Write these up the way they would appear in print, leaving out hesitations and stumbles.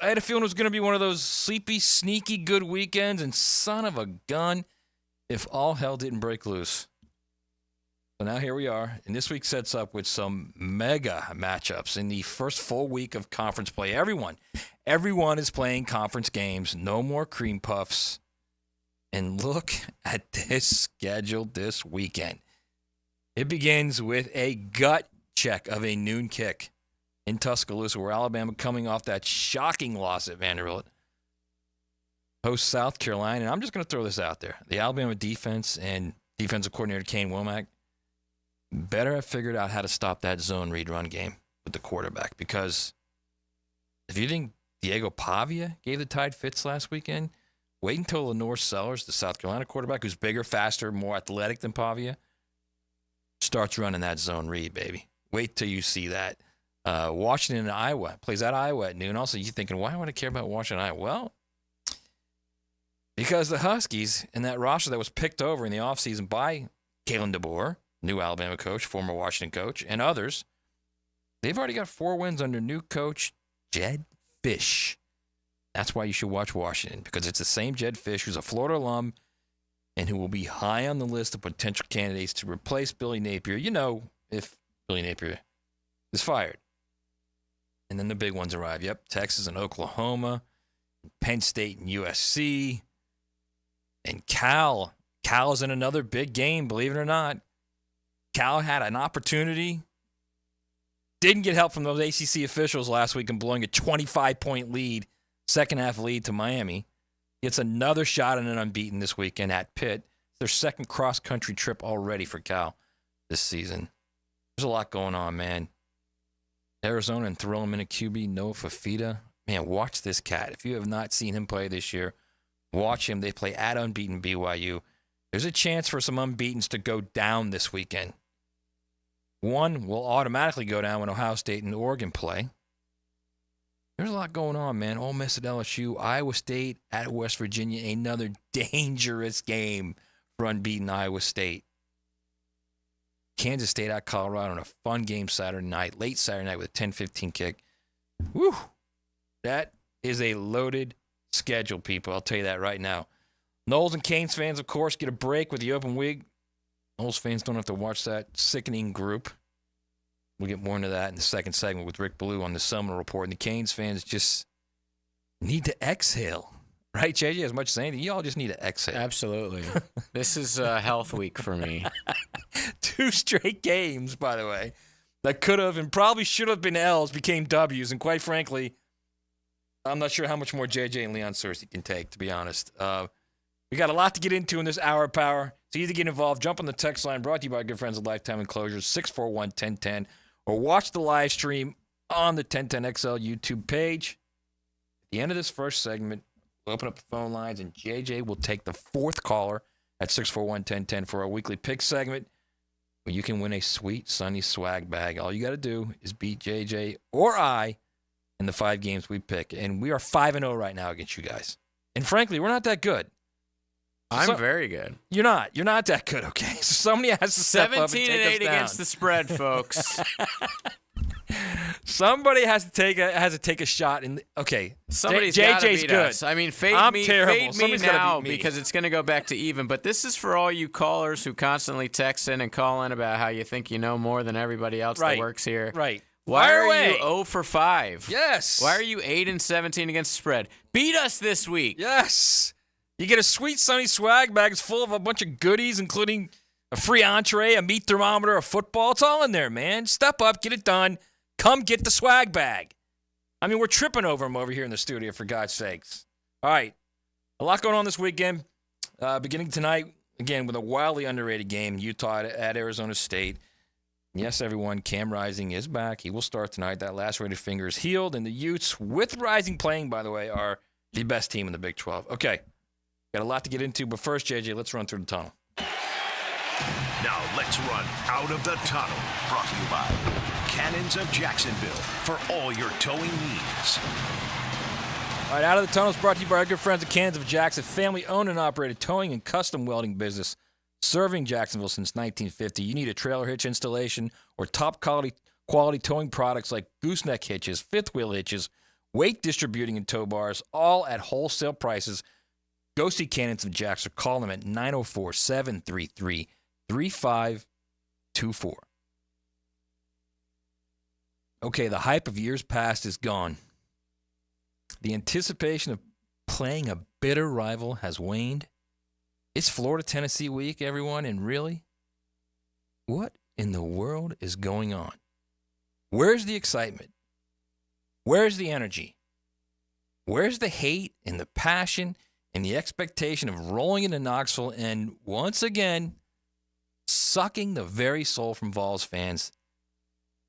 I had a feeling it was going to be one of those sleepy, sneaky good weekends, and son of a gun, if all hell didn't break loose. So now here we are, and this week sets up with some mega matchups in the first full week of conference play. Everyone is playing conference games. No more cream puffs. And look at this schedule this weekend. It begins with a gut check of a noon kick in Tuscaloosa, where Alabama, coming off that shocking loss at Vanderbilt, hosts South Carolina. And I'm just going to throw this out there. The Alabama defense and defensive coordinator Kane Womack better have figured out how to stop that zone read run game with the quarterback. Because if you think Diego Pavia gave the Tide fits last weekend, wait until Lenore Sellers, the South Carolina quarterback, who's bigger, faster, more athletic than Pavia, starts running that zone read, baby. Wait till you see that. Washington and Iowa plays at Iowa at noon. Also, you're thinking, why would I care about Washington and Iowa? Well, because the Huskies and that roster that was picked over in the offseason by Kalen DeBoer, new Alabama coach, former Washington coach, and others, they've already got 4 wins under new coach Jed Fish. That's why you should watch Washington, because it's the same Jed Fish who's a Florida alum and who will be high on the list of potential candidates to replace Billy Napier, if Billy Napier is fired. And then the big ones arrive. Yep, Texas and Oklahoma, Penn State and USC, and Cal. Cal is in another big game, believe it or not. Cal had an opportunity. Didn't get help from those ACC officials last week in blowing a 25-point lead, second-half lead to Miami. Gets another shot at an unbeaten this weekend at Pitt. It's their second cross-country trip already for Cal this season. There's a lot going on, man. Arizona and throw him in a QB, Noah Fafita. Man, watch this cat. If you have not seen him play this year, watch him. They play at unbeaten BYU. There's a chance for some unbeatens to go down this weekend. One will automatically go down when Ohio State and Oregon play. There's a lot going on, man. Ole Miss at LSU, Iowa State at West Virginia, another dangerous game for unbeaten Iowa State. Kansas State at Colorado in a fun game Saturday night, late Saturday night with a 10-15 kick. Woo! That is a loaded schedule, people. I'll tell you that right now. Noles and Canes fans, of course, get a break with the open week. Noles fans don't have to watch that sickening group. We'll get more into that in the second segment with Rick Ballou on the Seminole Report. And the Canes fans just need to exhale. Right, JJ? As much as anything, you all just need to exhale. Absolutely. This is a health week for me. 2 straight games, by the way, that could have and probably should have been L's became W's. And quite frankly, I'm not sure how much more JJ and Leon Searcy can take, to be honest. We got a lot to get into in this hour of power. So either get involved, jump on the text line, brought to you by our good friends at Lifetime Enclosures, 641-1010, or watch the live stream on the 1010XL YouTube page. At the end of this first segment, we'll open up the phone lines, and JJ will take the 4th caller at 641-1010 for our weekly pick segment, where you can win a sweet Sunny swag bag. All you got to do is beat JJ or I in the 5 games we pick. And we are 5-0 right now against you guys. And frankly, we're not that good. I'm very good. You're not. You're not that good, okay? So somebody has to step up and take us down. 17-8 against the spread, folks. Somebody has to take a shot. Okay, somebody's got to beat good. Us. I mean, fade I'm me, terrible. fade me Somebody's now beat me. because it's going to go back to even. But this is for all you callers who constantly text in and call in about how you think you know more than everybody else that works here. Right. Why are you 0 for 5? Yes. Why are you 8-17 against the spread? Beat us this week. Yes. You get a sweet Sunny swag bag. It's full of a bunch of goodies, including a free entree, a meat thermometer, a football. It's all in there, man. Step up, get it done. Come get the swag bag. I mean, we're tripping over them over here in the studio, for God's sakes. All right. A lot going on this weekend. Beginning tonight, again, with a wildly underrated game, Utah at Arizona State. Yes, everyone, Cam Rising is back. He will start tonight. That lacerated finger is healed. And the Utes, with Rising playing, by the way, are the best team in the Big 12. Okay. Got a lot to get into, but first, JJ, let's run through the tunnel. Now let's run out of the tunnel. Brought to you by Cannons of Jacksonville for all your towing needs. All right, Out of the Tunnel is brought to you by our good friends at Cannons of Jackson, family-owned and operated towing and custom welding business serving Jacksonville since 1950. You need a trailer hitch installation or top quality towing products like gooseneck hitches, fifth wheel hitches, weight distributing and tow bars, all at wholesale prices. Go see Cannons of Jackson. Call them at 904-733-3524. Okay, the hype of years past is gone. The anticipation of playing a bitter rival has waned. It's Florida-Tennessee week, everyone, and really, what in the world is going on? Where's the excitement? Where's the energy? Where's the hate and the passion and the expectation of rolling into Knoxville and, once again, sucking the very soul from Vols fans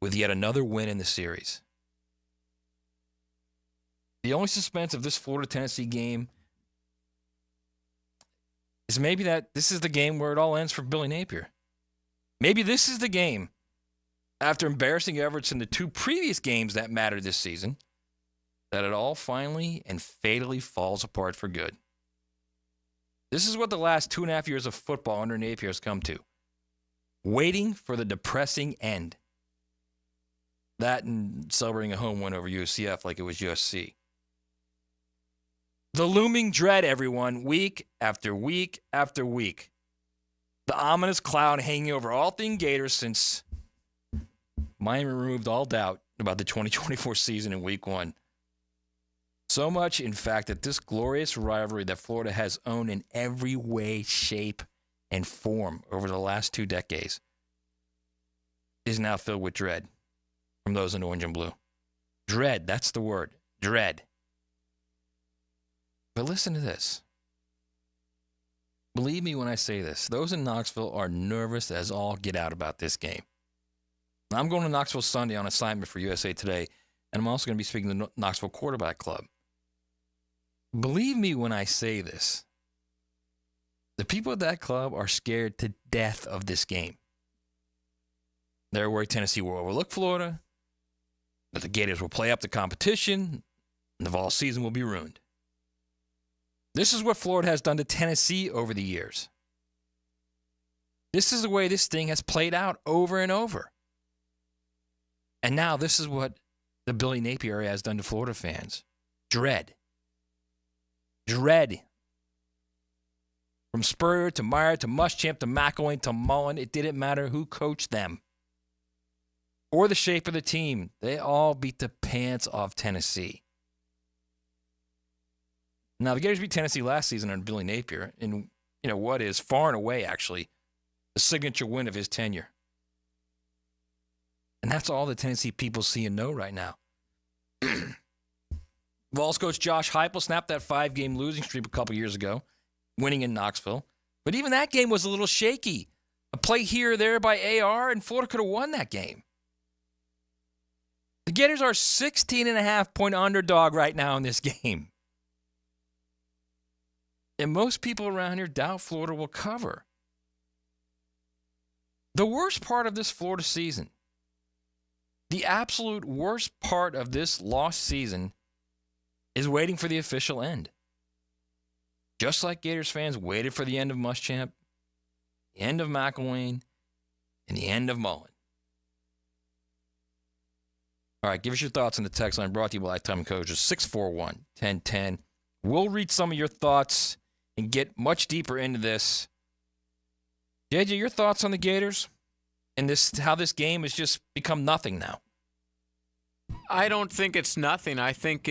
with yet another win in the series? The only suspense of this Florida-Tennessee game is maybe that this is the game where it all ends for Billy Napier. Maybe this is the game, after embarrassing efforts in the two previous games that mattered this season, that it all finally and fatally falls apart for good. This is what the last 2.5 years of football under Napier has come to. Waiting for the depressing end. That and celebrating a home win over UCF like it was USC. The looming dread, everyone, week after week after week. The ominous cloud hanging over all things Gators since Miami removed all doubt about the 2024 season in week 1. So much, in fact, that this glorious rivalry that Florida has owned in every way, shape, and form over the last 2 decades is now filled with dread from those in orange and blue. Dread, that's the word. Dread. But listen to this. Believe me when I say this. Those in Knoxville are nervous as all get out about this game. I'm going to Knoxville Sunday on assignment for USA Today, and I'm also going to be speaking to the Knoxville Quarterback Club. Believe me when I say this. The people at that club are scared to death of this game. They're worried Tennessee will overlook Florida, that the Gators will play up the competition, and the Vols season will be ruined. This is what Florida has done to Tennessee over the years. This is the way this thing has played out over and over. And now this is what the Billy Napier era has done to Florida fans. Dread. Dread. From Spurrier to Meyer to Muschamp to McElwain to Mullen, it didn't matter who coached them or the shape of the team. They all beat the pants off Tennessee. Now, the Gators beat Tennessee last season under Billy Napier in, what is far and away, actually, the signature win of his tenure. And that's all the Tennessee people see and know right now. Vols coach Josh Heupel snapped that 5-game losing streak a couple years ago, winning in Knoxville. But even that game was a little shaky. A play here or there by AR, and Florida could have won that game. The Gators are 16.5-point underdog right now in this game. And most people around here doubt Florida will cover. The worst part of this Florida season, the absolute worst part of this lost season, is waiting for the official end. Just like Gators fans waited for the end of Muschamp, the end of McElwain, and the end of Mullen. All right, give us your thoughts on the text line brought to you by Lifetime Coaches, 641-1010. We'll read some of your thoughts and get much deeper into this. JJ, your thoughts on the Gators and how this game has just become nothing now? I don't think it's nothing. I think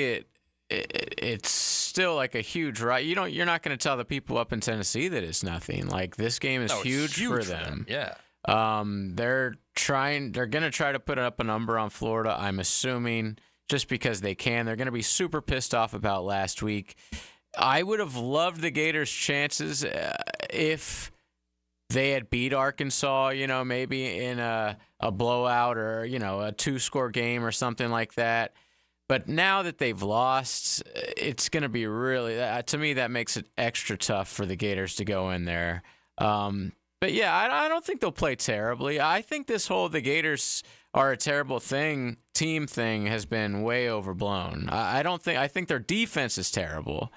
it's still like a huge right. You're not going to tell the people up in Tennessee that it's nothing. Like, this game is huge for them. Yeah. They're going to try to put up a number on Florida, I'm assuming, just because they can. They're going to be super pissed off about last week. I would have loved the Gators' chances if they had beat Arkansas, maybe in a blowout or, a 2-score game or something like that. But now that they've lost, it's going to be really, to me, that makes it extra tough for the Gators to go in there. But yeah, I don't think they'll play terribly. I think this whole the Gators are a terrible team thing has been way overblown. I think their defense is terrible.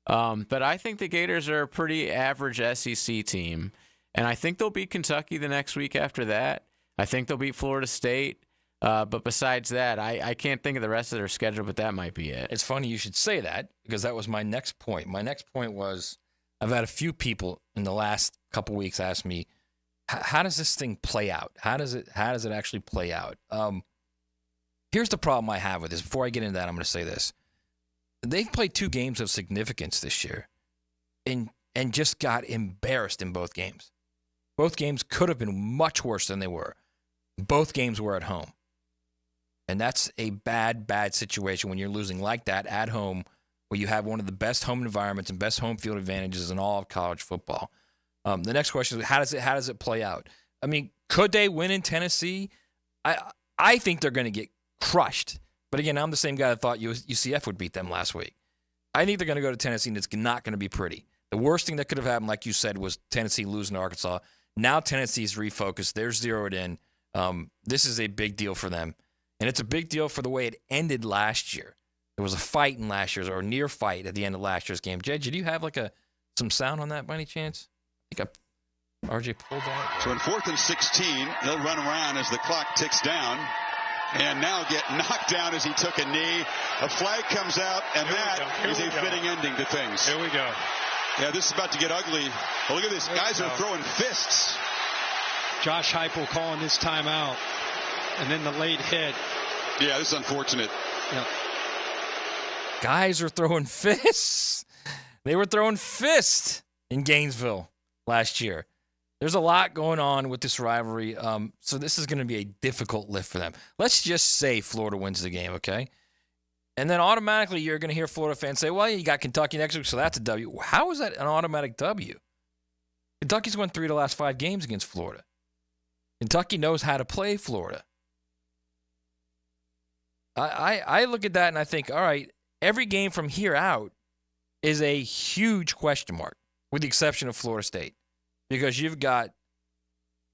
But I think the Gators are a pretty average SEC team. And I think they'll beat Kentucky the next week after that. I think they'll beat Florida State. But besides that, I can't think of the rest of their schedule, but that might be it. It's funny you should say that because that was my next point. My next point was I've had a few people in the last couple weeks ask me, how does this thing play out? How does it actually play out? Here's the problem I have with this. Before I get into that, I'm going to say this. They've played 2 games of significance this year and just got embarrassed in both games. Both games could have been much worse than they were. Both games were at home. And that's a bad, bad situation when you're losing like that at home, where you have one of the best home environments and best home field advantages in all of college football. The next question is, how does it play out? I mean, could they win in Tennessee? I think they're going to get crushed. But again, I'm the same guy that thought UCF would beat them last week. I think they're going to go to Tennessee, and it's not going to be pretty. The worst thing that could have happened, like you said, was Tennessee losing to Arkansas. Now Tennessee's refocused. They're zeroed in. This is a big deal for them. And it's a big deal for the way it ended last year. There was a fight in last year's, or a near fight at the end of last year's game. Jed, did you have some sound on that by any chance? I think RJ pulled that. So in 4th and 16, he'll run around as the clock ticks down. And now get knocked down as he took a knee. A flag comes out, and that is a fitting ending to things. Here we go. Yeah, this is about to get ugly. Oh, look at this. Guys are throwing fists. Josh Heupel calling this timeout. And then the late hit. Yeah, this is unfortunate. Yeah. Guys are throwing fists. They were throwing fists in Gainesville last year. There's a lot going on with this rivalry, so this is going to be a difficult lift for them. Let's just say Florida wins the game, okay? And then automatically you're going to hear Florida fans say, well, you got Kentucky next week, so that's a W. How is that an automatic W? Kentucky's won 3 of the last 5 games against Florida. Kentucky knows how to play Florida. I look at that and I think, all right, every game from here out is a huge question mark, with the exception of Florida State. Because you've got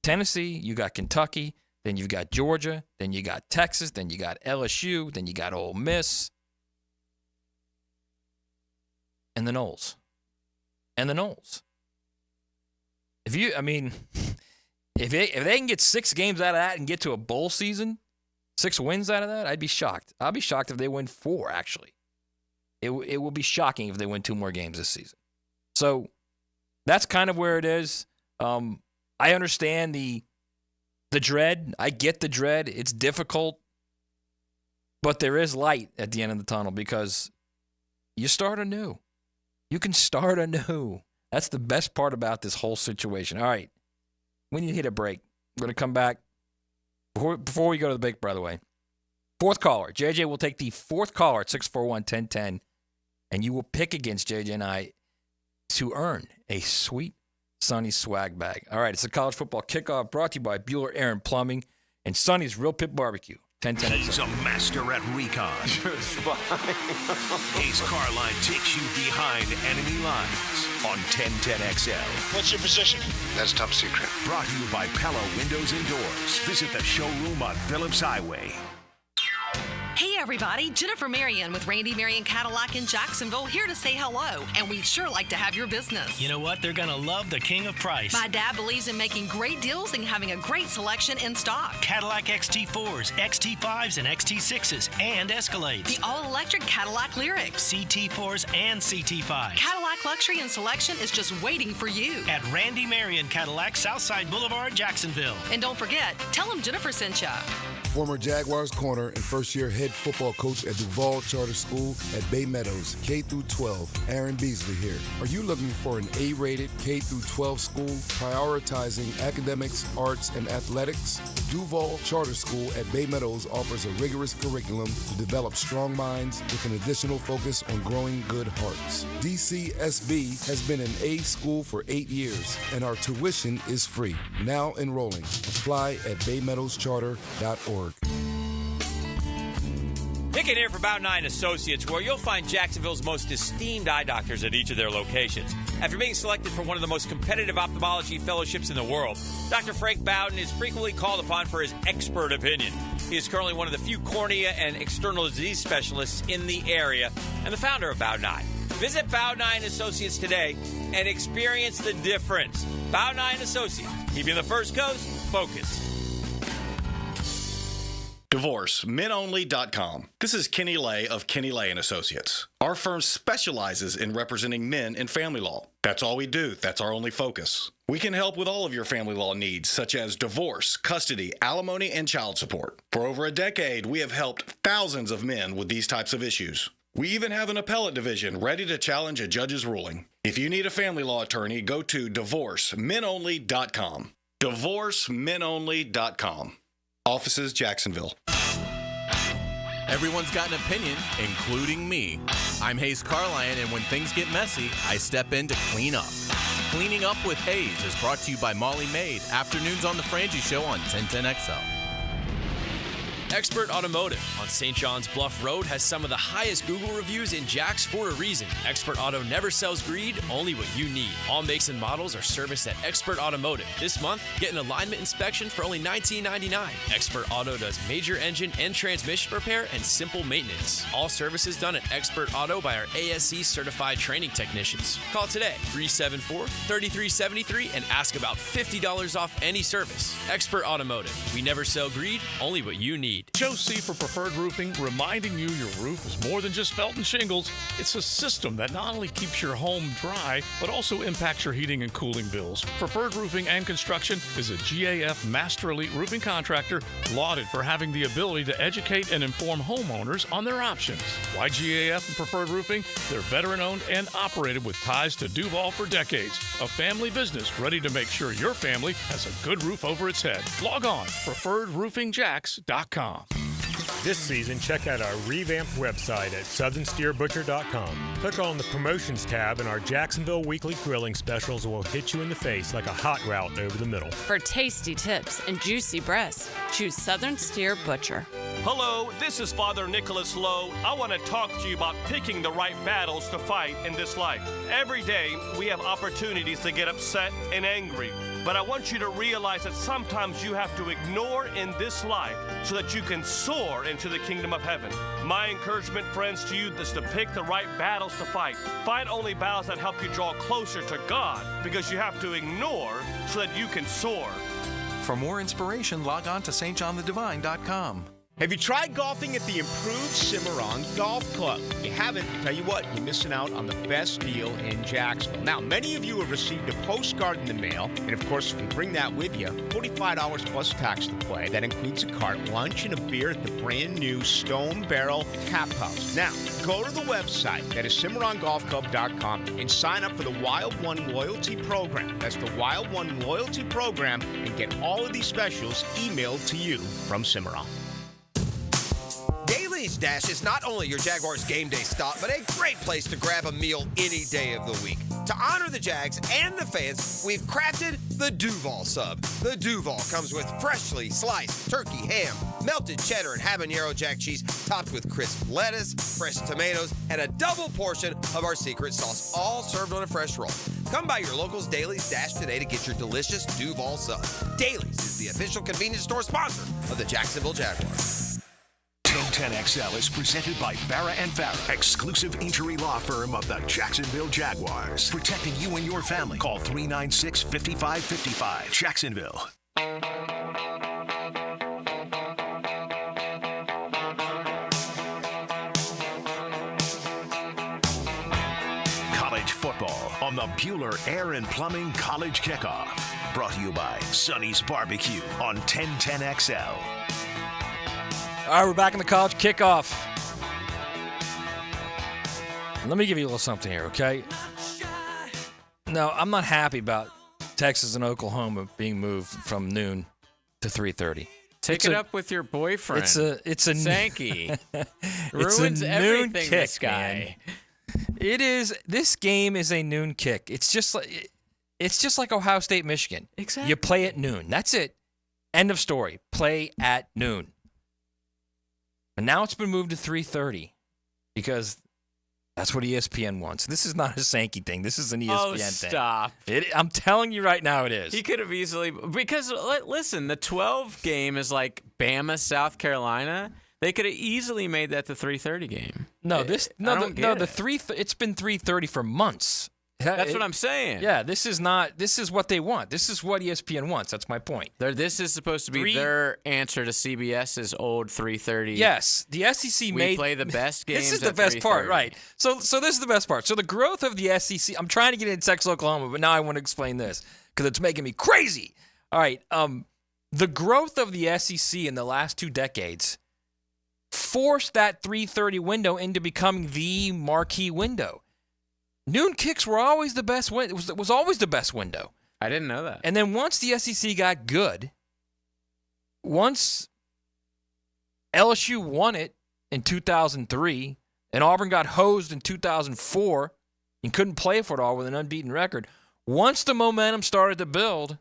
Tennessee, you got Kentucky, then you've got Georgia, then you got Texas, then you got LSU, then you got Ole Miss, and the Noles. And the Noles. If they can get 6 games out of that and get to a bowl season, 6 wins out of that, I'd be shocked. I'll be shocked if they win 4, actually. It will be shocking if they win 2 more games this season. So that's kind of where it is. I understand the dread. I get the dread. It's difficult. But there is light at the end of the tunnel because you start anew. You can start anew. That's the best part about this whole situation. All right. We need to hit a break. We're going to come back. Before we go to the break, by the way, 4th caller. JJ will take the 4th caller at 641-1010, and you will pick against JJ and I to earn a sweet Sonny swag bag. All right, it's a college football kickoff brought to you by Bueller Aaron Plumbing and Sonny's Real Pit Barbecue. 1010 He's a master at recon. Ace Carline takes you behind enemy lines on 1010XL. What's your position? That's top secret. Brought to you by Pella Windows and Doors. Visit the showroom on Phillips Highway. Hey everybody, Jennifer Marion with Randy Marion Cadillac in Jacksonville here to say hello, and we'd sure like to have your business. You know what? They're going to love the king of price. My dad believes in making great deals and having a great selection in stock. Cadillac XT4s, XT5s, and XT6s, and Escalades. The all-electric Cadillac Lyriq. CT4s and CT5s. Cadillac luxury and selection is just waiting for you. At Randy Marion Cadillac, Southside Boulevard, Jacksonville. And don't forget, tell them Jennifer sent ya. Former Jaguars corner and first-year head football coach at Duval Charter School at Bay Meadows, K-12, Aaron Beasley here. Are you looking for an A-rated K-12 school prioritizing academics, arts, and athletics? Duval Charter School at Bay Meadows offers a rigorous curriculum to develop strong minds with an additional focus on growing good hearts. DCSB has been an A school for 8 years, and our tuition is free. Now enrolling. Apply at baymeadowscharter.org. Nick in here for Bout 9 Associates, where you'll find Jacksonville's most esteemed eye doctors at each of their locations. After being selected for one of the most competitive ophthalmology fellowships in the world, Dr. Frank Bowden is frequently called upon for his expert opinion. He is currently one of the few cornea and external disease specialists in the area and the founder of Bout 9. Visit Bout 9 Associates today and experience the difference. Bout 9 Associates, keeping the First Coast focused. DivorceMenOnly.com. This is Kenny Lay of Kenny Lay & Associates. Our firm specializes in representing men in family law. That's all we do. That's our only focus. We can help with all of your family law needs, such as divorce, custody, alimony, and child support. For over a decade, we have helped thousands of men with these types of issues. We even have an appellate division ready to challenge a judge's ruling. If you need a family law attorney, go to DivorceMenOnly.com. DivorceMenOnly.com. Offices, Jacksonville. Everyone's got an opinion, including me. I'm Hayes Carline, and when things get messy, I step in to clean up. Cleaning Up with Hayes is brought to you by Molly Maid, afternoons on The Frangie Show on 1010XL. Expert Automotive on St. John's Bluff Road has some of the highest Google reviews in Jax for a reason. Expert Auto never sells greed, only what you need. All makes and models are serviced at Expert Automotive. This month, get an alignment inspection for only $19.99. Expert Auto does major engine and transmission repair and simple maintenance. All services done at Expert Auto by our ASC certified training technicians. Call today, 374-3373, and ask about $50 off any service. Expert Automotive. We never sell greed, only what you need. Joe C. for Preferred Roofing, reminding you your roof is more than just felt and shingles. It's a system that not only keeps your home dry, but also impacts your heating and cooling bills. Preferred Roofing and Construction is a GAF Master Elite Roofing Contractor, lauded for having the ability to educate and inform homeowners on their options. Why GAF and Preferred Roofing? They're veteran-owned and operated with ties to Duval for decades. A family business ready to make sure your family has a good roof over its head. Log on, preferredroofingjax.com. This season, check out our revamped website at southernsteerbutcher.com. Click on the Promotions tab, and our Jacksonville weekly grilling specials will hit you in the face like a hot route over the middle. For tasty tips and juicy breasts, choose Southern Steer Butcher. Hello, this is Father Nicholas Lowe. I want to talk to you about picking the right battles to fight in this life. Every day, we have opportunities to get upset and angry. But I want you to realize that sometimes you have to ignore in this life so that you can soar into the kingdom of heaven. My encouragement, friends, to you is to pick the right battles to fight. Fight only battles that help you draw closer to God, because you have to ignore so that you can soar. For more inspiration, log on to stjohnthedivine.com. Have you tried golfing at the improved Cimarron Golf Club? If you haven't, I'll tell you what, you're missing out on the best deal in Jacksonville. Now, many of you have received a postcard in the mail, and of course, if you bring that with you, $45 plus tax to play. That includes a cart, lunch, and a beer at the brand new Stone Barrel Tap House. Now, go to the website, that is CimarronGolfClub.com, and sign up for the Wild One Loyalty Program. That's the Wild One Loyalty Program, and get all of these specials emailed to you from Cimarron. Daly's Dash is not only your Jaguars game day stop, but a great place to grab a meal any day of the week. To honor the Jags and the fans, we've crafted the Duval Sub. The Duval comes with freshly sliced turkey, ham, melted cheddar, and habanero jack cheese, topped with crisp lettuce, fresh tomatoes, and a double portion of our secret sauce, all served on a fresh roll. Come by your local's Daly's Dash today to get your delicious Duval Sub. Daly's is the official convenience store sponsor of the Jacksonville Jaguars. 1010XL is presented by Barra & Barra, exclusive injury law firm of the Jacksonville Jaguars. Protecting you and your family. Call 396-5555. Jacksonville. College football on the Bueller Air and Plumbing College Kickoff. Brought to you by Sonny's Barbecue on 1010XL. All right, we're back in the college kickoff. Let me give you a little something here, okay? No, I'm not happy about Texas and Oklahoma being moved from noon to 3:30. Take it up with your boyfriend. It's a Sankey. It's ruins a everything. noon kick, This guy. man. It is. This game is a noon kick. It's just like Ohio State, Michigan. Exactly. You play at noon. That's it. End of story. Play at noon. But now it's been moved to 3:30 because that's what ESPN wants. This is not a Sankey thing. This is an ESPN thing. Stop. I'm telling you right now it is. He could have easily, because listen, the 12 game is like Bama, South Carolina. They could have easily made that the 3:30 game. No, it's been 3:30 for months. That's what I'm saying. Yeah, this is what they want. This is what ESPN wants. That's my point. This is supposed to be their answer to CBS's old 3:30. Yes, the SEC we play the best games. This is the best part, right? So this is the best part. So the growth of the SEC. I'm trying to get into Texas, Oklahoma, but now I want to explain this because it's making me crazy. All right, the growth of the SEC in the last 2 decades forced that 3:30 window into becoming the marquee window. Noon kicks were always the best window. It was always the best window. I didn't know that. And then once the SEC got good, once LSU won it in 2003 and Auburn got hosed in 2004 and couldn't play for it all with an unbeaten record, once the momentum started to build,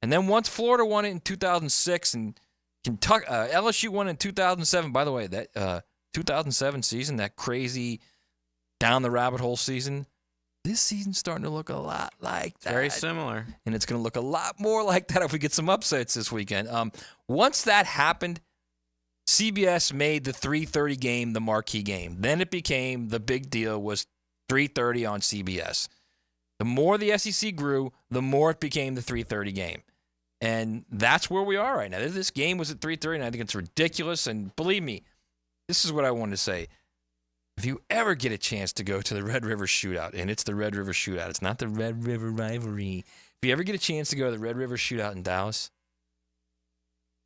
and then once Florida won it in 2006 and Kentucky, LSU won in 2007. By the way, that 2007 season, that crazy down the rabbit hole season, this season's starting to look a lot like that. Very similar. And it's going to look a lot more like that if we get some upsets this weekend. Once that happened, CBS made the 3:30 game the marquee game. Then it became the big deal was 3:30 on CBS. The more the SEC grew, the more it became the 3:30 game. And that's where we are right now. This game was at 3:30, and I think it's ridiculous. And believe me, this is what I wanted to say. If you ever get a chance to go to the Red River Shootout, and it's the Red River Shootout, it's not the Red River Rivalry. If you ever get a chance to go to the Red River Shootout in Dallas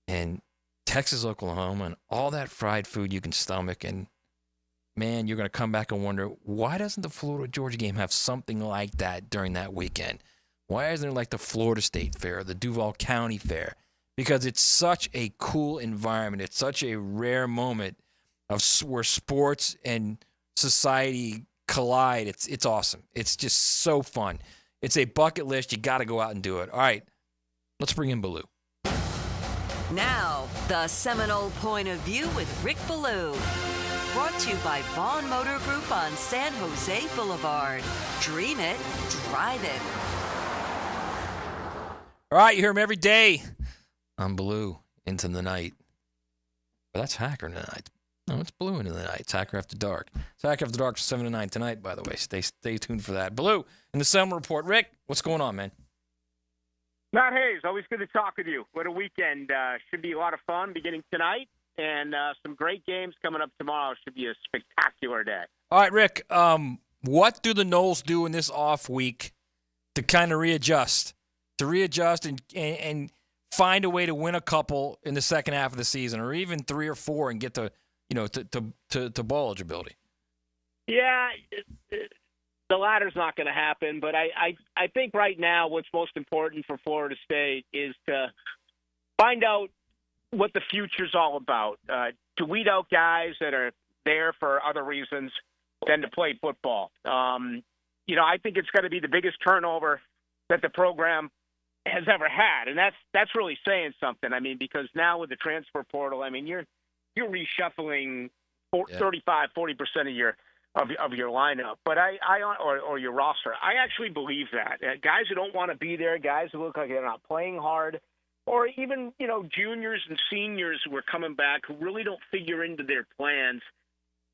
and Texas, Oklahoma, and all that fried food you can stomach, and man, you're going to come back and wonder, why doesn't the Florida-Georgia game have something like that during that weekend? Why isn't it like the Florida State Fair, the Duval County Fair? Because it's such a cool environment. It's such a rare moment of where sports and society collide. It's awesome. It's just so fun. It's a bucket list. You got to go out and do it. All right, let's bring in Baloo. Now, the Seminole Point of View with Rick Ballou. Brought to you by Vaughn Motor Group on San Jose Boulevard. Dream it, drive it. All right, you hear him every day. I'm Baloo into the night. But that's Hacker into the night. No, it's Baloo into the night. It's Hacker After Dark. It's Hacker After Dark 7 to 9 tonight, by the way. Stay tuned for that. Baloo, in the Seminole Report. Rick, what's going on, man? Matt Hayes, always good to talk with you. What a weekend. Should be a lot of fun beginning tonight, and some great games coming up tomorrow. Should be a spectacular day. All right, Rick, what do the Noles do in this off week to kind of readjust? And find a way to win a couple in the second half of the season, or even 3 or 4 and get to bowl eligibility? Yeah, the latter's not going to happen, but I think right now what's most important for Florida State is to find out what the future's all about. To weed out guys that are there for other reasons than to play football. I think it's going to be the biggest turnover that the program has ever had, and that's really saying something. I mean, because now with the transfer portal, I mean, you're reshuffling 35, 40% of your lineup, but or your roster. I actually believe that guys who don't want to be there, guys who look like they're not playing hard, or even juniors and seniors who are coming back who really don't figure into their plans.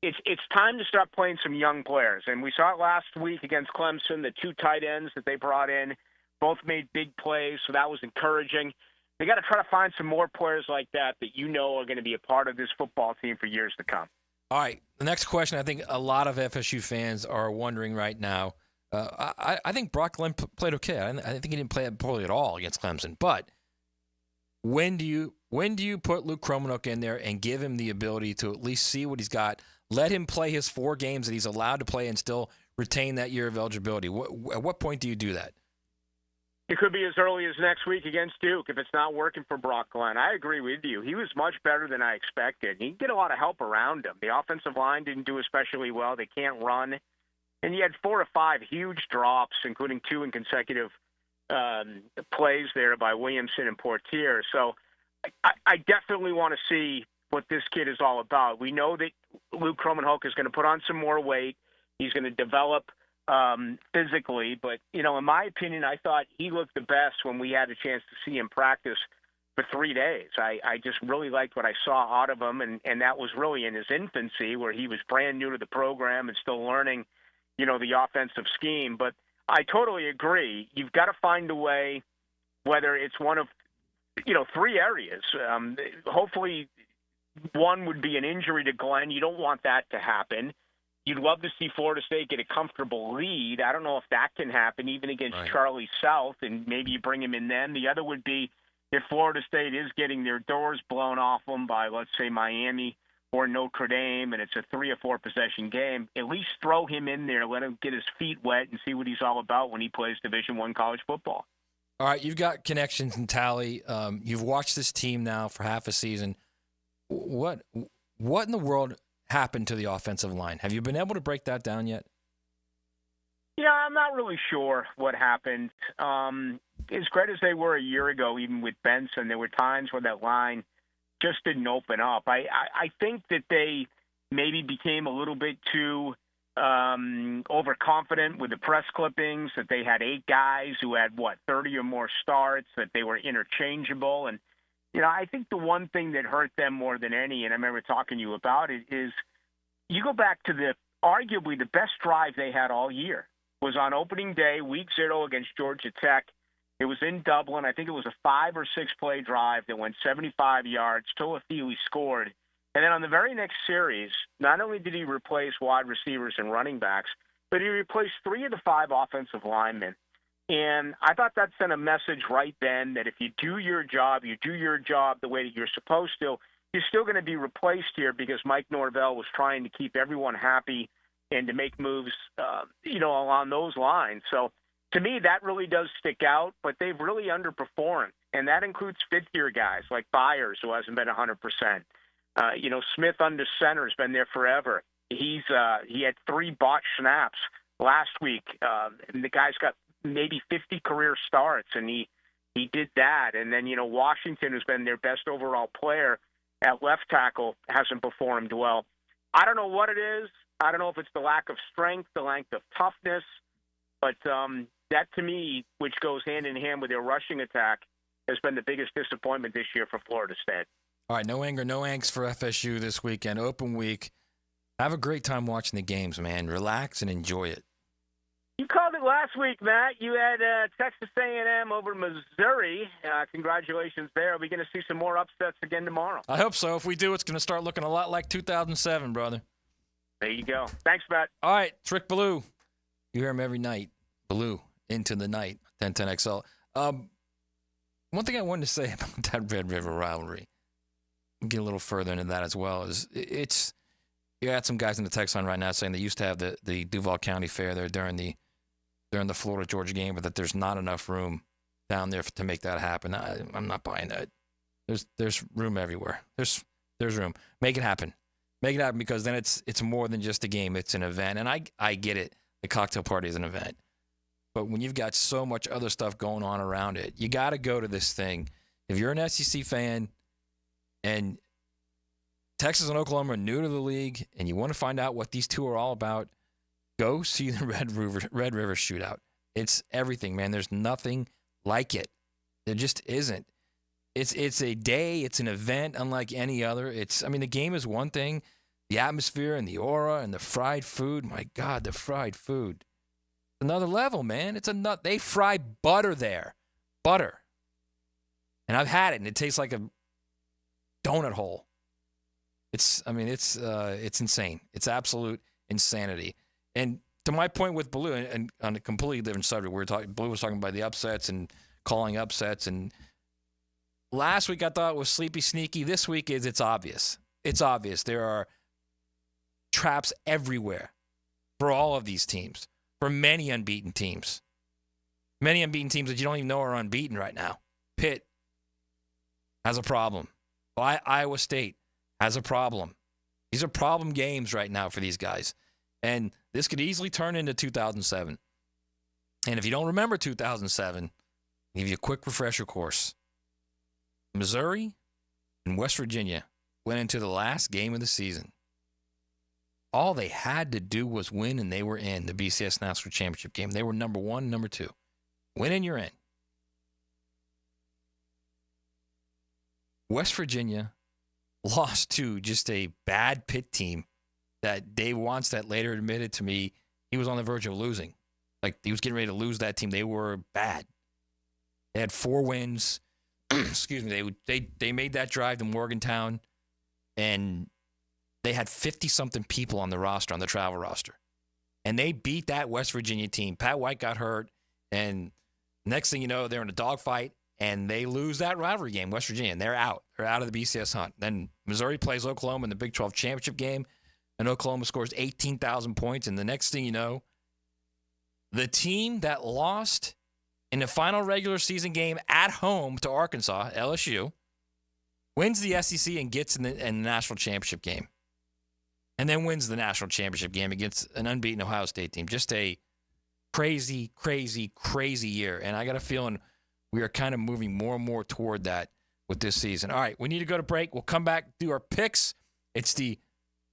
It's time to start playing some young players, and we saw it last week against Clemson. The 2 tight ends that they brought in both made big plays, so that was encouraging. They got to try to find some more players like that are going to be a part of this football team for years to come. All right, the next question I think a lot of FSU fans are wondering right now. I think Brock Glenn played okay. I think he didn't play poorly at all against Clemson. But when do you put Luke Kromenhoek in there and give him the ability to at least see what he's got? Let him play his 4 games that he's allowed to play and still retain that year of eligibility. At what point do you do that? It could be as early as next week against Duke if it's not working for Brock Glenn. I agree with you. He was much better than I expected. He did a lot of help around him. The offensive line didn't do especially well. They can't run. And he had 4 or 5 huge drops, including 2 in consecutive plays there by Williamson and Portier. So I definitely want to see what this kid is all about. We know that Luke Kromenhoek is going to put on some more weight. He's going to develop physically, but in my opinion, I thought he looked the best when we had a chance to see him practice for 3 days. I just really liked what I saw out of him, and that was really in his infancy where he was brand new to the program and still learning, the offensive scheme. But I totally agree. You've got to find a way, whether it's one of, three areas. Hopefully, one would be an injury to Glenn. You don't want that to happen. You'd love to see Florida State get a comfortable lead. I don't know if that can happen, even against Charlie South, and maybe you bring him in then. The other would be if Florida State is getting their doors blown off them by, let's say, Miami or Notre Dame, and it's a 3 or 4 possession game, at least throw him in there, let him get his feet wet and see what he's all about when he plays Division I college football. All right, you've got connections in Tally. You've watched this team now for half a season. What in the world happened to the offensive line? Have you been able to break that down yet? Yeah, I'm not really sure what happened. As great as they were a year ago, even with Benson, there were times where that line just didn't open up. I think that they maybe became a little bit too overconfident with the press clippings, that they had 8 guys who had, 30 or more starts, that they were interchangeable. And, I think the one thing that hurt them more than any, and I remember talking to you about it, is you go back to arguably the best drive they had all year was on opening day, week 0 against Georgia Tech. It was in Dublin. I think it was a 5 or 6 play drive that went 75 yards. Toafili scored. And then on the very next series, not only did he replace wide receivers and running backs, but he replaced 3 of the 5 offensive linemen. And I thought that sent a message right then that if you do your job the way that you're supposed to, you're still going to be replaced here because Mike Norvell was trying to keep everyone happy and to make moves, along those lines. So to me, that really does stick out, but they've really underperformed. And that includes fifth-year guys like Byers, who hasn't been 100%. Smith under center has been there forever. He had 3 botched snaps last week. And the guy's got maybe 50 career starts, and he did that. And then, Washington, who's been their best overall player at left tackle, hasn't performed well. I don't know what it is. I don't know if it's the lack of strength, the lack of toughness, but that to me, which goes hand in hand with their rushing attack, has been the biggest disappointment this year for Florida State. All right, no anger, no angst for FSU this weekend. Open week. Have a great time watching the games, man. Relax and enjoy it. You called it last week, Matt. You had Texas A&M over Missouri. Congratulations there. Are we going to see some more upsets again tomorrow? I hope so. If we do, it's going to start looking a lot like 2007, brother. There you go. Thanks, Matt. All right, it's Rick Ballou. You hear him every night. Ballou, into the night, 1010XL. One thing I wanted to say about that Red River rivalry, get a little further into that as well, is you got some guys in the text line right now saying they used to have the Duval County Fair there during the Florida-Georgia game, but that there's not enough room down there to make that happen. I'm not buying that. There's room everywhere. There's room. Make it happen. Make it happen, because then it's more than just a game. It's an event. And I get it. The cocktail party is an event. But when you've got so much other stuff going on around it, you got to go to this thing. If you're an SEC fan and Texas and Oklahoma are new to the league and you want to find out what these two are all about, go see the Red River Shootout. It's everything, man. There's nothing like it. There just isn't. It's a day. It's an event unlike any other. The game is one thing. The atmosphere and the aura and the fried food. My God, the fried food. Another level, man. It's a nut. They fry butter there. Butter. And I've had it, and it tastes like a donut hole. It's insane. It's absolute insanity. And to my point with Ballou, and on a completely different subject, Ballou was talking about the upsets and calling upsets. And last week I thought it was sleepy sneaky. This week it's obvious. It's obvious. There are traps everywhere for all of these teams, for many unbeaten teams. Many unbeaten teams that you don't even know are unbeaten right now. Pitt has a problem. Iowa State has a problem. These are problem games right now for these guys. And this could easily turn into 2007. And if you don't remember 2007, I'll give you a quick refresher course. Missouri and West Virginia went into the last game of the season. All they had to do was win, and they were in the BCS National Championship game. They were number 1, number 2. Win and you're in. West Virginia lost to just a bad Pitt team that Dave Wannstedt later admitted to me he was on the verge of losing. like he was getting ready to lose that team. They were bad. They had 4 wins. Excuse me. They made that drive to Morgantown, and they had 50-something people on the roster, on the travel roster. And they beat that West Virginia team. Pat White got hurt, and next thing you know, they're in a dogfight, and they lose that rivalry game, West Virginia, and they're out. They're out of the BCS hunt. Then Missouri plays Oklahoma in the Big 12 championship game, and Oklahoma scores 18,000 points. And the next thing you know, the team that lost in the final regular season game at home to Arkansas, LSU, wins the SEC and gets in the national championship game. And then wins the national championship game against an unbeaten Ohio State team. Just a crazy, crazy, crazy year. And I got a feeling we are kind of moving more and more toward that with this season. All right, we need to go to break. We'll come back, do our picks. It's the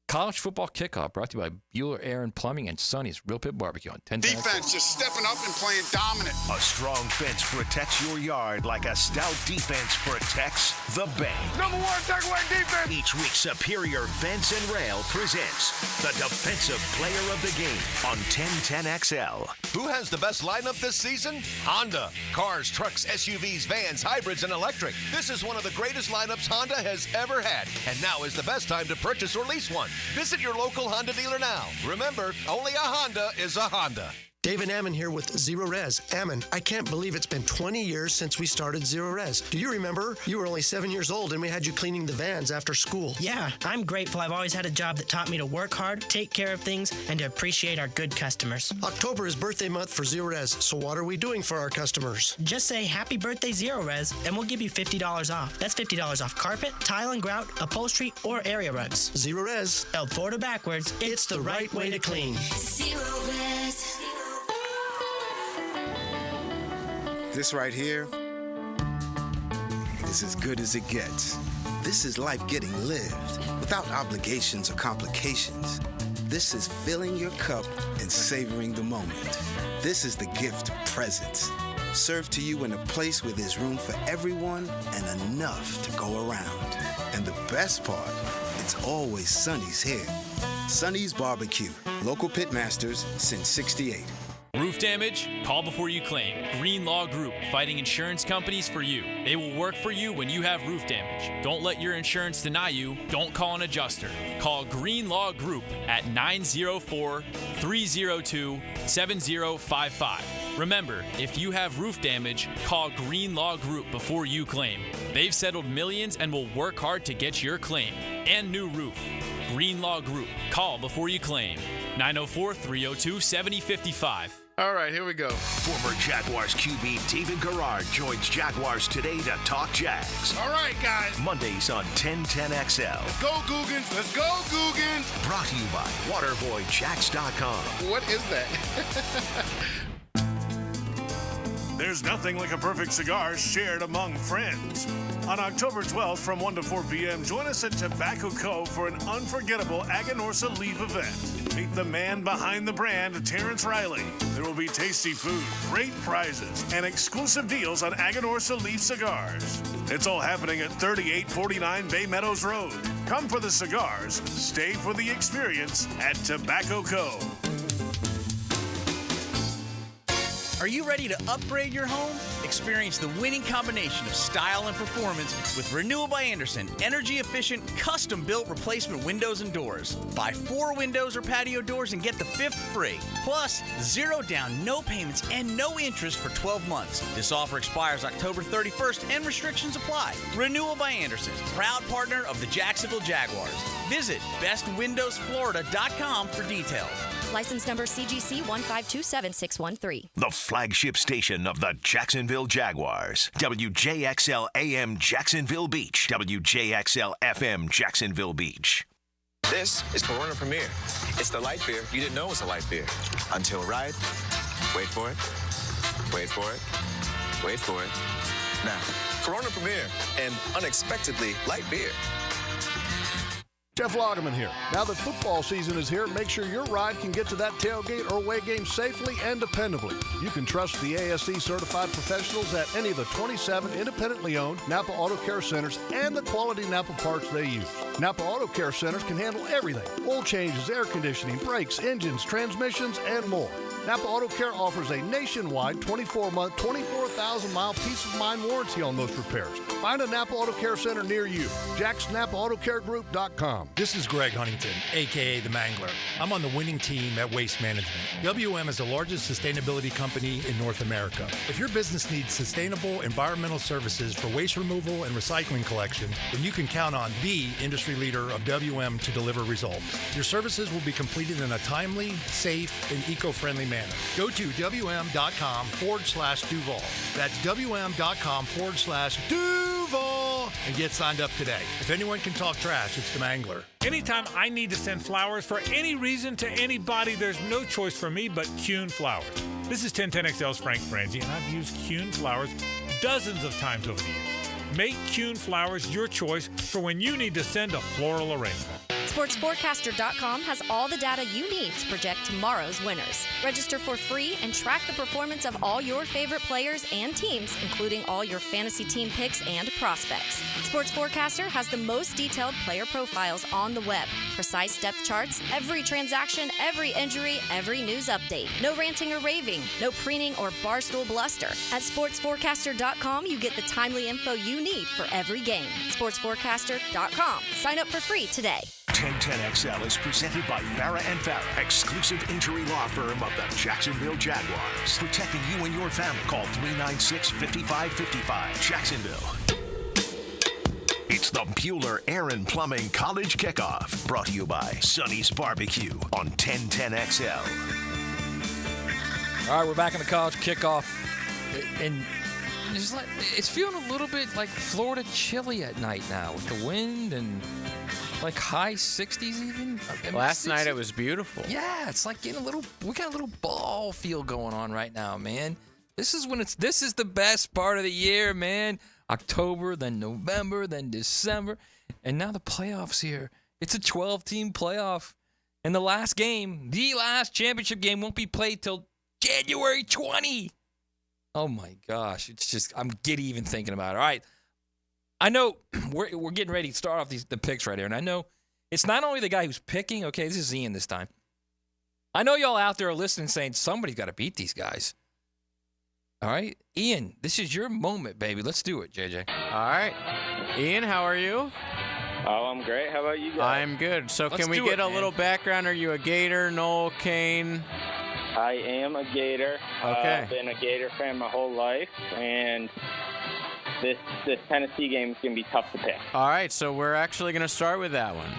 College Football Kickoff, brought to you by Bueller Aaron Plumbing and Sonny's Real Pit Barbecue on 10. Defense just stepping up and playing dominant. A strong fence protects your yard like a stout defense protects the bank. #1 takeaway defense. Each week, Superior Fence and Rail presents the Defensive Player of the Game on 1010XL. Who has the best lineup this season? Honda. Cars, trucks, SUVs, vans, hybrids, and electric. This is one of the greatest lineups Honda has ever had. And now is the best time to purchase or lease one. Visit your local Honda dealer now. Remember, only a Honda is a Honda. David Ammon here with Zero Res. Ammon, I can't believe it's been 20 years since we started Zero Res. Do you remember? You were only 7 years old and we had you cleaning the vans after school. Yeah, I'm grateful. I've always had a job that taught me to work hard, take care of things, and to appreciate our good customers. October is birthday month for Zero Res, so what are we doing for our customers? Just say happy birthday Zero Res and we'll give you $50 off. That's $50 off carpet, tile and grout, upholstery, or area rugs. Zero Res. Spelled forward or backwards, it's the right way to clean. Zero Res. This right here is as good as it gets. This is life getting lived without obligations or complications. This is filling your cup and savoring the moment. This is the gift of presence, served to you in a place where there's room for everyone and enough to go around. And the best part, it's always Sonny's here. Sonny's Barbecue, local pitmasters since '68. Roof damage? Call before you claim. Greenlaw Group, fighting insurance companies for you. They will work for you when you have roof damage. Don't let your insurance deny you. Don't call an adjuster. Call Greenlaw Group at 904-302-7055. Remember, if you have roof damage, call Greenlaw Group before you claim. They've settled millions and will work hard to get your claim and new roof. Greenlaw Group. Call before you claim. 904-302-7055. All right, here we go. Former Jaguars QB David Garrard joins Jaguars Today to talk Jags. All right, guys. Mondays on 1010XL. Let's go, Googans. Let's go, Googans. Brought to you by WaterboyJax.com. What is that? There's nothing like a perfect cigar shared among friends. On October 12th from 1 to 4 p.m., join us at Tobacco Cove for an unforgettable Aganorsa Leaf event. Meet the man behind the brand, Terrence Riley. There will be tasty food, great prizes, and exclusive deals on Aganorsa Leaf cigars. It's all happening at 3849 Bay Meadows Road. Come for the cigars, stay for the experience at Tobacco Cove. Are you ready to upgrade your home? Experience the winning combination of style and performance with Renewal by Andersen, energy-efficient, custom-built replacement windows and doors. Buy 4 windows or patio doors and get the 5th free. Plus, 0 down, no payments, and no interest for 12 months. This offer expires October 31st and restrictions apply. Renewal by Andersen, proud partner of the Jacksonville Jaguars. Visit bestwindowsflorida.com for details. License number CGC 1527613. The flagship station of the Jacksonville Jaguars. WJXL AM Jacksonville Beach. WJXL FM Jacksonville Beach. This is Corona Premier. It's the light beer you didn't know was a light beer. Until right. Wait for it. Wait for it. Wait for it. Now, Corona Premier, an unexpectedly light beer. Jeff Lagerman here. Now that football season is here, make sure your ride can get to that tailgate or away game safely and dependably. You can trust the ASE certified professionals at any of the 27 independently owned Napa Auto Care Centers and the quality Napa parts they use. Napa Auto Care Centers can handle everything: oil changes, air conditioning, brakes, engines, transmissions, and more. Napa Auto Care offers a nationwide 24-month, 24,000-mile peace-of-mind warranty on most repairs. Find a Napa Auto Care Center near you. JacksNapaAutoCareGroup.com. This is Greg Huntington, a.k.a. The Mangler. I'm on the winning team at Waste Management. WM is the largest sustainability company in North America. If your business needs sustainable environmental services for waste removal and recycling collection, then you can count on the industry leader of WM to deliver results. Your services will be completed in a timely, safe, and eco-friendly manner. Go to WM.com/Duval. That's WM.com/Duval and get signed up today. If anyone can talk trash, it's the Mangler. Anytime I need to send flowers for any reason to anybody, there's no choice for me but Kuhn Flowers. This is 1010XL's Frank Frangie, and I've used Kuhn Flowers dozens of times over the years. Make Kuhn Flowers your choice for when you need to send a floral arrangement. SportsForecaster.com has all the data you need to project tomorrow's winners. Register for free and track the performance of all your favorite players and teams, including all your fantasy team picks and prospects. Sports Forecaster has the most detailed player profiles on the web, precise depth charts, every transaction, every injury, every news update. No ranting or raving, no preening or barstool bluster. At SportsForecaster.com, you get the timely info you need for every game. SportsForecaster.com. Sign up for free today. 1010XL is presented by Farah & Farah, exclusive injury law firm of the Jacksonville Jaguars. Protecting you and your family. Call 396-5555. Jacksonville. It's the Bueller Aaron Plumbing College Kickoff. Brought to you by Sonny's Barbecue on 1010XL. All right, we're back in the college kickoff. And it's feeling a little bit like Florida chilly at night now with the wind and like high 60s even. Last night it was beautiful. Yeah, it's like getting we got a little ball feel going on right now, man. This is the best part of the year, man. October, then November, then December, and now the playoffs here. It's a 12-team playoff, and the last championship game won't be played till January 20. Oh my gosh, it's just I'm giddy even thinking about it. All right. I know we're getting ready to start off the picks right here, and I know it's not only the guy who's picking. Okay, this is Ian this time. I know y'all out there are listening saying somebody's got to beat these guys. All right, Ian, this is your moment, baby. Let's do it, JJ. All right. Ian, how are you? Oh, I'm great. How about you guys? I'm good. So can we get a little background? Are you a Gator, Noel, Kane? I am a Gator. Okay. I've been a Gator fan my whole life, and this Tennessee game is going to be tough to pick. All right, so we're actually going to start with that one.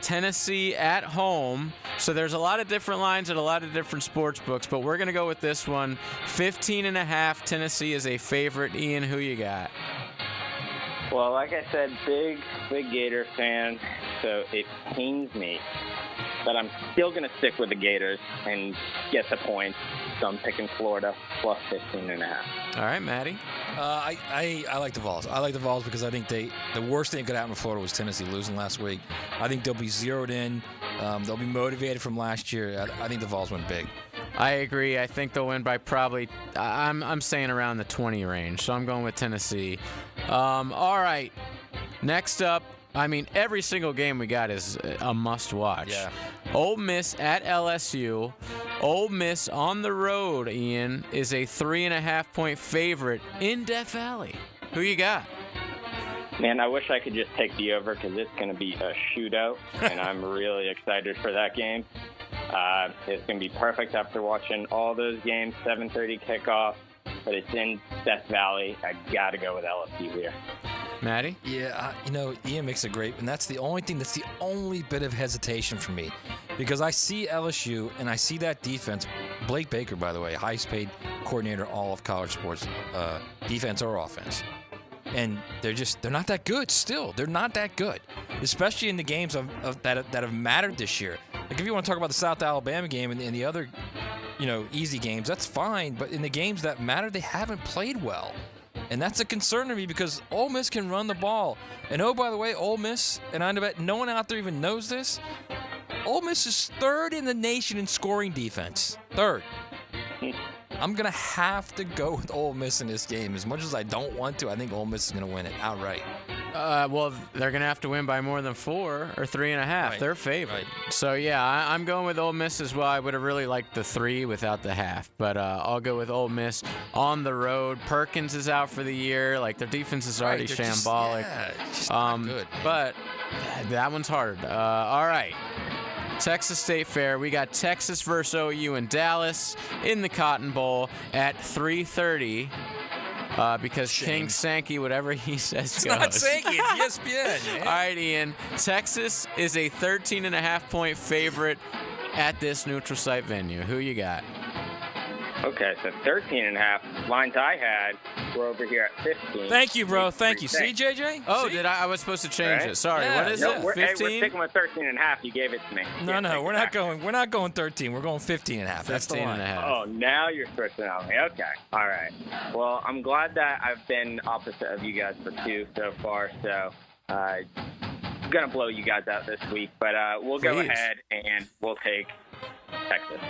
Tennessee at home. So there's a lot of different lines at a lot of different sports books, but we're going to go with this one. 15.5, Tennessee is a favorite. Ian, who you got? Well, like I said, big Gator fan, so it pains me. But I'm still going to stick with the Gators and get the points. So I'm picking Florida plus 15.5. All right, Maddie. I like the Vols. I like the Vols because I think the worst thing that could happen to Florida was Tennessee losing last week. I think they'll be zeroed in. They'll be motivated from last year. I think the Vols win big. I agree. I think they'll win by probably, I'm saying around the 20 range. So I'm going with Tennessee. All right. Next up. I mean, every single game we got is a must-watch. Yeah. Ole Miss at LSU. Ole Miss on the road, Ian, is a 3.5-point favorite in Death Valley. Who you got? Man, I wish I could just take the over because it's going to be a shootout, and I'm really excited for that game. It's going to be perfect after watching all those games, 7:30 kickoff, but it's in Death Valley. I got to go with LSU here. Maddie? Yeah, Ian makes a great, and that's the only bit of hesitation for me, because I see LSU and I see that defense. Blake Baker, by the way, highest paid coordinator all of college sports, defense or offense, and they're not that good. Still, they're not that good, especially in the games that have mattered this year. Like if you want to talk about the South Alabama game and the other, easy games, that's fine. But in the games that matter, they haven't played well. And that's a concern to me because Ole Miss can run the ball. And oh, by the way, Ole Miss, and I bet no one out there even knows this, Ole Miss is third in the nation in scoring defense. Third. I'm going to have to go with Ole Miss in this game. As much as I don't want to, I think Ole Miss is going to win it outright. Well, they're going to have to win by more than 4 or 3.5. Right. They're favored. Right. So, yeah, I'm going with Ole Miss as well. I would have really liked the 3 without the half. But I'll go with Ole Miss on the road. Perkins is out for the year. Like, their defense is already Right, they're just- shambolic. yeah, it's just not good. But that one's hard. All right. Texas State Fair. We got Texas versus OU in Dallas in the Cotton Bowl at 3:30. Because King Sankey, whatever he says It's goes. not Sankey, it's ESPN, man. All right, Ian. Texas is a 13.5-point favorite at this neutral site venue. Who you got? Okay, so 13.5. Lines I had were over here at 15. Thank you, bro. Thank you. See, JJ? Oh, See? did I? I was supposed to change Right? it. Sorry. Yeah. What is No, it? we're 15? sticking with 13.5. You gave it to me. No, we're not going. We're not going 13. We're going 15 and a half. That's the 15 line. and a half. Oh, now you're switching on me. Okay. All right. Well, I'm glad that I've been opposite of you guys for 2 so far. So, going to blow you guys out this week. But we'll go Please. ahead and we'll take Texas.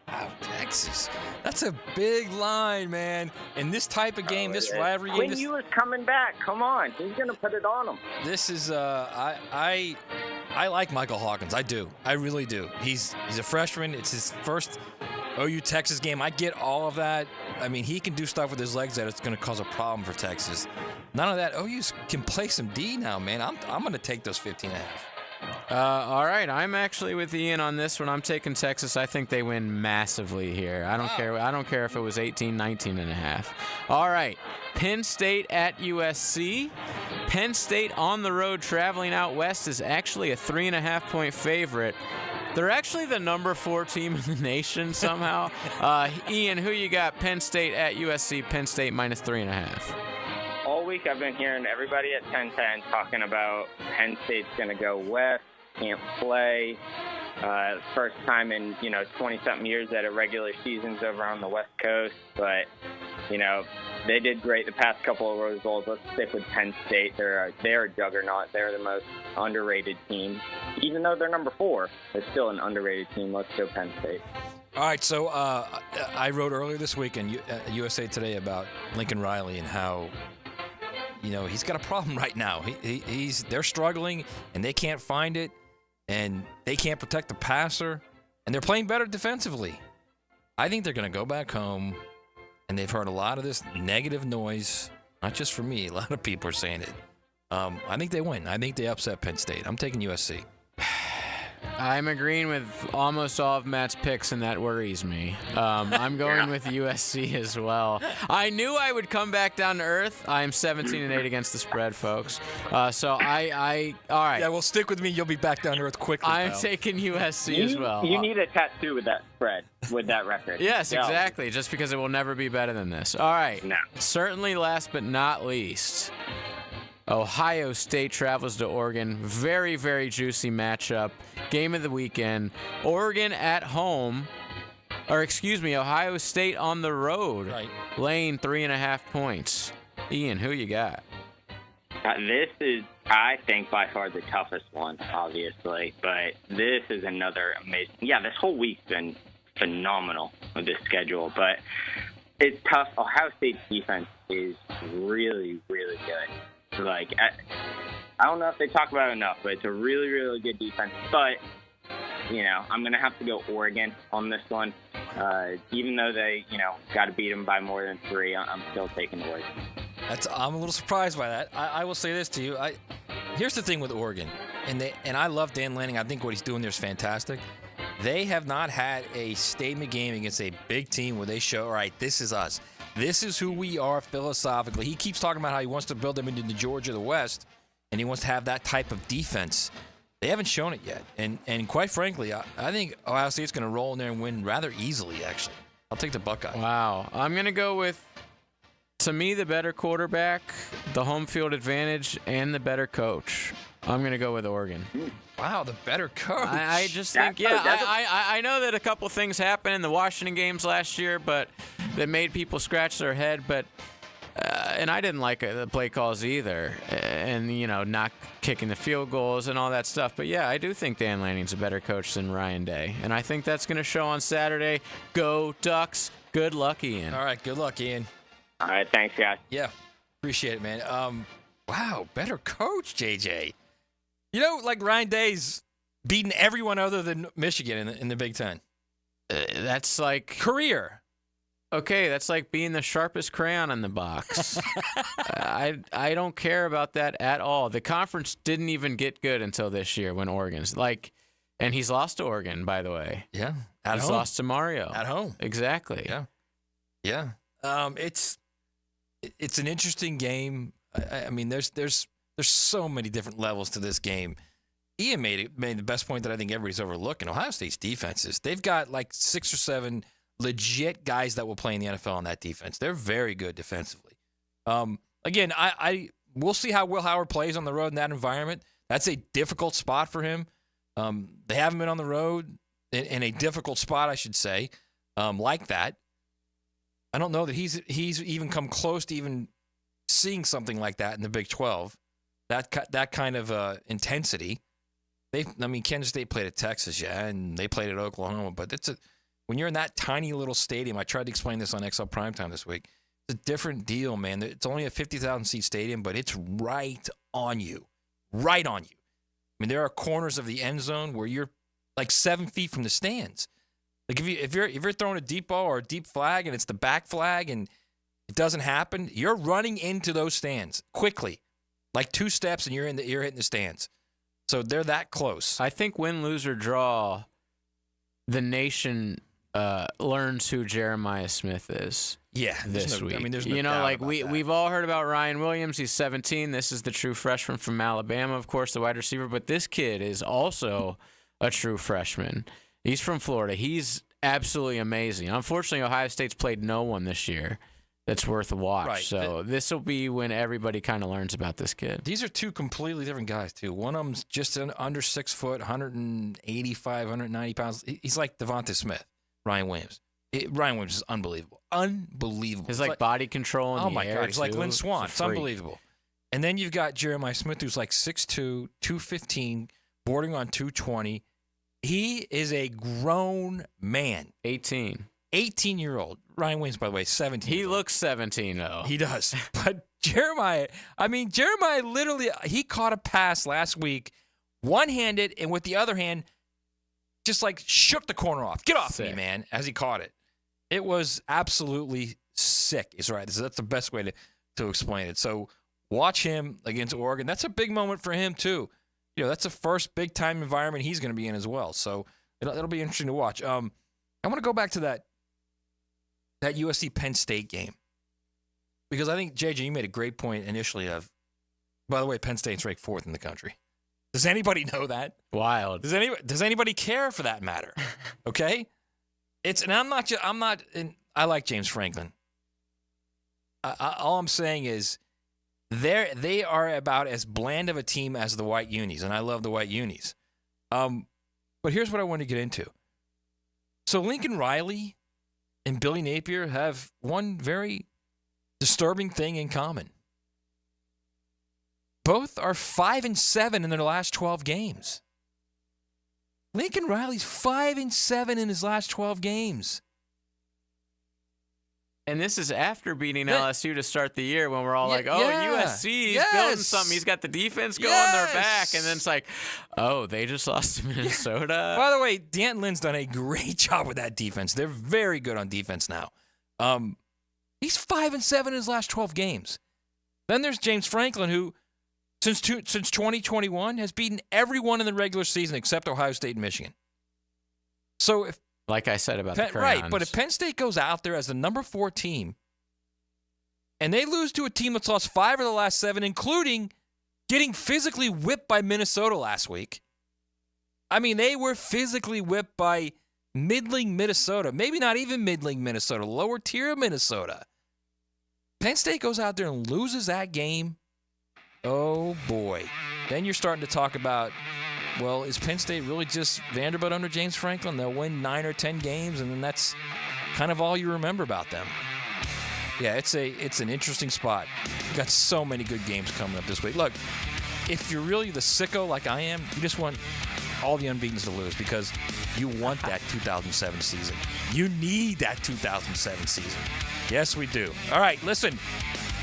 Wow, Texas. That's a big line, man. In this type of game, this rivalry game, Quinn this, Ewers coming back. Come on. He's going to put it on him. this is I like Michael Hawkins. I do. I really do. He's a freshman. It's his first OU Texas game. I get all of that. I mean, he can do stuff with his legs that it's going to cause a problem for Texas. None of that. OU can play some D now, man. I'm going to take those 15 and a half. All right, I'm actually with Ian on this one. I'm taking Texas. I think they win massively here. I don't care. I don't care if it was 18, 19 and a half. All right, Penn State at USC. Penn State on the road traveling out west is actually a 3.5-point favorite. They're actually the number 4 team in the nation somehow. Ian, who you got? Penn State at USC. Penn State minus 3.5. All week I've been hearing everybody at 10-10 talking about Penn State's going to go west, can't play. First time in, 20-something years that a regular season's over on the West Coast. But, they did great the past couple of Rose Bowls. Let's stick with Penn State. They're a juggernaut. They're the most underrated team. Even though they're number 4, they're still an underrated team. Let's go Penn State. All right, so I wrote earlier this week in USA Today about Lincoln Riley and how he's got a problem right now. They're struggling, and they can't find it, and they can't protect the passer, and they're playing better defensively. I think they're going to go back home, and they've heard a lot of this negative noise, not just from me. A lot of people are saying it. I think they win. I think they upset Penn State. I'm taking USC. I'm agreeing with almost all of Matt's picks, and that worries me. I'm going with USC as well. I knew I would come back down to earth. I'm 17-8 against the spread, folks. So all right. Yeah, well, stick with me. You'll be back down to earth quickly. I'm pal. taking USC as well. You need a tattoo with that spread, with that record. Yes, Yeah. exactly. Just because it will never be better than this. All right. No. Certainly last but not least, Ohio State travels to Oregon. Very, very juicy matchup. Game of the weekend. Oregon at home. Ohio State on the road. Right. Laying 3.5 points. Ian, who you got? This is, I think, by far the toughest one, obviously. But this is another amazing. Yeah, this whole week's been phenomenal with this schedule. But it's tough. Ohio State's defense is really, really good. Like, I don't know if they talk about it enough, but it's a really, really good defense. But, I'm going to have to go Oregon on this one. Even though they, got to beat them by more than 3, I'm still taking Oregon. I'm a little surprised by that. I will say this to you. Here's the thing with Oregon, and I love Dan Lanning. I think what he's doing there is fantastic. They have not had a statement game against a big team where they show, all right, this is us. This is who we are philosophically. He keeps talking about how he wants to build them into the Georgia of the West, and he wants to have that type of defense. They haven't shown it yet. And quite frankly, I think Ohio State's going to roll in there and win rather easily, actually. I'll take the Buckeyes. Wow. I'm going to go with, to me, the better quarterback, the home field advantage, and the better coach. I'm going to go with Oregon. Wow, the better coach. I just think, I know that a couple things happened in the Washington games last year, but that made people scratch their head. But and I didn't like the play calls either, and not kicking the field goals and all that stuff. But yeah, I do think Dan Lanning's a better coach than Ryan Day, and I think that's going to show on Saturday. Go Ducks! Good luck, Ian. All right, good luck, Ian. All right, thanks, guys. Yeah, appreciate it, man. Wow, better coach, JJ. You know, like Ryan Day's beating everyone other than Michigan in the Big Ten. That's like career. Okay, that's like being the sharpest crayon in the box. I don't care about that at all. The conference didn't even get good until this year when Oregon's and he's lost to Oregon, by the way. Yeah, he's lost to Mario at home. Exactly. Yeah. It's an interesting game. I mean, there's so many different levels to this game. Ian made the best point that I think everybody's overlooking. Ohio State's defenses. They've got like 6 or 7 legit guys that will play in the NFL on that defense. They're very good defensively. Again, we'll see how Will Howard plays on the road in that environment. That's a difficult spot for him. They haven't been on the road in a difficult spot, I should say, like that. I don't know that he's even come close to even seeing something like that in the Big 12. That kind of intensity. Kansas State played at Texas, and they played at Oklahoma, but when you're in that tiny little stadium, I tried to explain this on XL Primetime this week, it's a different deal, man. It's only a 50,000-seat stadium, but it's right on you. Right on you. I mean, there are corners of the end zone where you're like 7 feet from the stands. Like if you're throwing a deep ball or a deep flag and it's the back flag and it doesn't happen, you're running into those stands quickly. Like 2 steps and you're hitting the stands. So they're that close. I think win, lose, or draw, the nation learns who Jeremiah Smith is. Yeah, this week. I mean, there's no doubt about that. We've all heard about Ryan Williams. He's 17. This is the true freshman from Alabama, of course, the wide receiver. But this kid is also a true freshman. He's from Florida. He's absolutely amazing. Unfortunately, Ohio State's played no one this year that's worth a watch. Right. So this will be when everybody kind of learns about this kid. These are 2 completely different guys, too. One of them's just under 6 foot, 185, 190 pounds. He's like Devonta Smith, Ryan Williams. Ryan Williams is unbelievable. Unbelievable. His body control in the air, God. He's like Lynn Swann. It's It's unbelievable. And then you've got Jeremiah Smith, who's like 6'2", 215, bordering on 220. He is a grown man. 18-year-old. Ryan Williams, by the way, 17. He looks 17, though. He does. But Jeremiah literally, he caught a pass last week, one-handed, and with the other hand, just like shook the corner off. Get off me, man, as he caught it. It was absolutely sick. Is right. That's the best way to explain it. So watch him against Oregon. That's a big moment for him, too. You know, that's the first big-time environment he's going to be in as well. So it'll be interesting to watch. I want to go back to that USC Penn State game because I think, JJ, you made a great point initially by the way, Penn State's ranked 4th in the country. Does anybody know that? Wild. Does anybody care for that matter? Okay? I like James Franklin. All I'm saying is they are about as bland of a team as the White Unis, and I love the White Unis. But here's what I want to get into. So Lincoln Riley and Billy Napier have one very disturbing thing in common. Both are 5-7 in their last 12 games. Lincoln Riley's 5-7 in his last 12 games. And this is after beating LSU to start the year when we're all USC is building something. He's got the defense going their back. And then it's like, they just lost to Minnesota. By the way, D'Anton Lynn's done a great job with that defense. They're very good on defense now. He's 5-7 in his last 12 games. Then there's James Franklin, who since 2021 has beaten everyone in the regular season except Ohio State and Michigan. So if like I said about the crayons. Right, but if Penn State goes out there as the number 4 team and they lose to a team that's lost 5 of the last 7, including getting physically whipped by Minnesota last week. I mean, they were physically whipped by middling Minnesota. Maybe not even middling Minnesota, lower tier Minnesota. Penn State goes out there and loses that game. Oh, boy. Then you're starting to talk about, well, is Penn State really just Vanderbilt under James Franklin? They'll win 9 or 10 games, and then that's kind of all you remember about them. Yeah, it's an interesting spot. We've got so many good games coming up this week. Look, if you're really the sicko like I am, you just want all the unbeatens to lose because you want that 2007 season. You need that 2007 season. Yes, we do. All right, listen.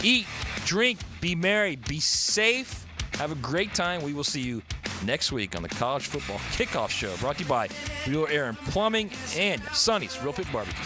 Eat, drink, be merry, be safe. Have a great time. We will see you next week on the College Football Kickoff Show, brought to you by Aaron Plumbing and Sonny's Real Pit Barbecue.